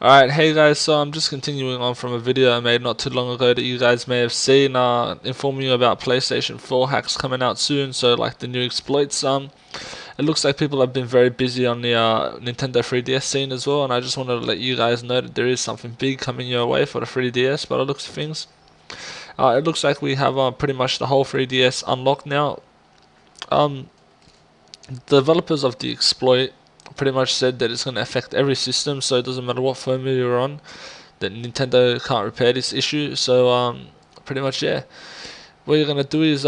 Alright, hey guys, so I'm just continuing on from a video I made not too long ago that you guys may have seen, informing you about PlayStation 4 hacks coming out soon, so like the new exploits. It looks like people have been very busy on the Nintendo 3DS scene as well, and I just wanted to let you guys know that there is something big coming your way for the 3DS by the looks of things. It looks like we have pretty much the whole 3DS unlocked now. Um, Developers of the exploit pretty much said that it's going to affect every system, so it doesn't matter what firmware you're on, that Nintendo can't repair this issue. So pretty much, yeah, what you're going to do is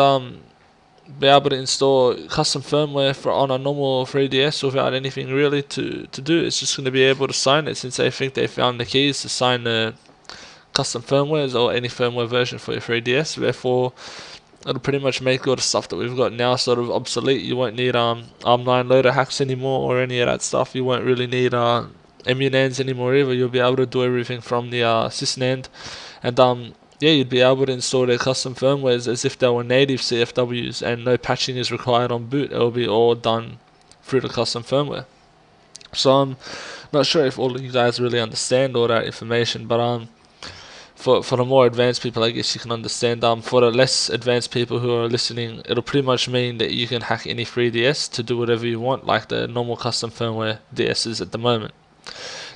be able to install custom firmware for on a normal 3DS without anything really to do. It's just going to be able to sign it, since they think they found the keys to sign the custom firmwares or any firmware version for your 3DS. Therefore, it'll pretty much make all the stuff that we've got now sort of obsolete. You won't need ARM9 loader hacks anymore or any of that stuff. You won't really need emunans anymore either. You'll be able to do everything from the sysnand, and yeah, you'd be able to install their custom firmwares as if they were native CFWs, and no patching is required on boot. It'll be all done through the custom firmware. So I'm not sure if all of you guys really understand all that information, but for the more advanced people, I guess you can understand. For the less advanced people who are listening, it'll pretty much mean that you can hack any 3DS to do whatever you want, like the normal custom firmware DSs at the moment.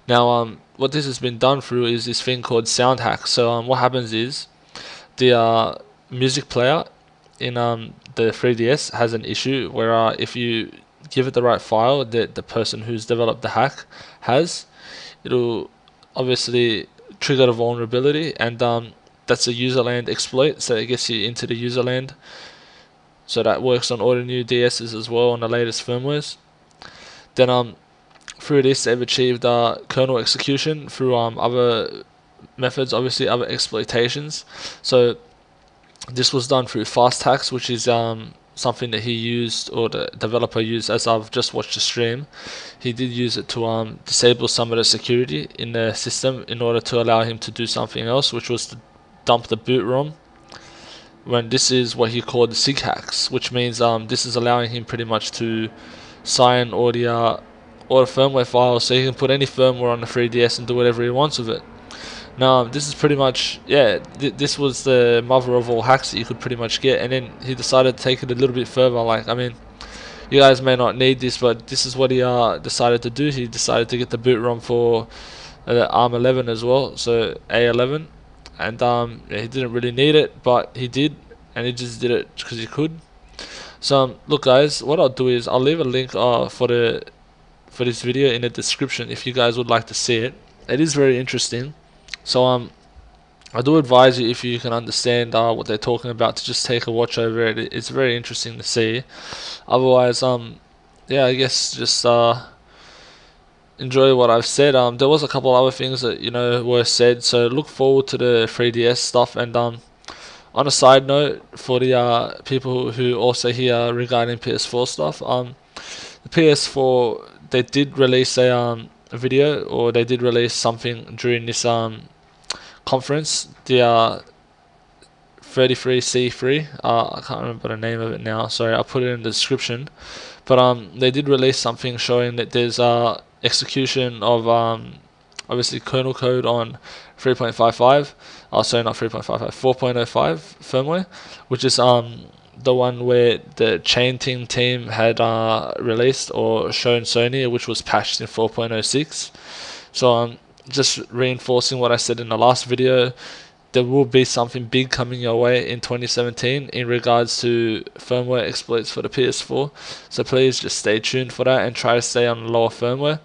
Now, what this has been done through is this thing called sound hack. So, what happens is the music player in the 3DS has an issue where if you give it the right file that the person who's developed the hack has, it'll obviously trigger the vulnerability, and that's a userland exploit, so it gets you into the userland. So that works on all the new DSs as well on the latest firmwares. Then through this they've achieved kernel execution through other methods, obviously other exploitations. So this was done through fast hacks, which is something that he used, or the developer used, as I've just watched the stream. He did use it to disable some of the security in the system in order to allow him to do something else, which was to dump the boot ROM. When this is what he called the SIG hacks, which means this is allowing him pretty much to sign all the firmware files, so he can put any firmware on the 3DS and do whatever he wants with it. Now, this is pretty much, yeah, this was the mother of all hacks that you could pretty much get, and then he decided to take it a little bit further. Like, I mean, you guys may not need this, but this is what he decided to do. He decided to get the boot ROM for ARM11 as well, so A11, and yeah, he didn't really need it, but he did, and he just did it because he could. So, look guys, what I'll do is I'll leave a link for this video in the description if you guys would like to see it. It is very interesting. So I do advise you, if you can understand what they're talking about, to just take a watch over it. It's very interesting to see. Otherwise, yeah, I guess just enjoy what I've said. There was a couple other things that were said, so look forward to the 3DS stuff. And on a side note, for the people who also hear regarding PS4 stuff, the PS4, they did release a video, or they did release something during this conference, the 33C3. I can't remember the name of it now. Sorry, I'll put it in the description. But they did release something showing that there's execution of obviously kernel code on 3.55. Sorry, not 3.55, 4.05 firmware, which is the one where the Chain team had released or shown Sony, which was patched in 4.06. So just reinforcing what I said in the last video, there will be something big coming your way in 2017 in regards to firmware exploits for the PS4. So please just stay tuned for that and try to stay on the lower firmware.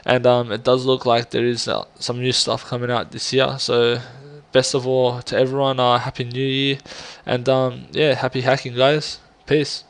And it does look like there is some new stuff coming out this year. So best of all to everyone, happy new year, and yeah, happy hacking guys. Peace.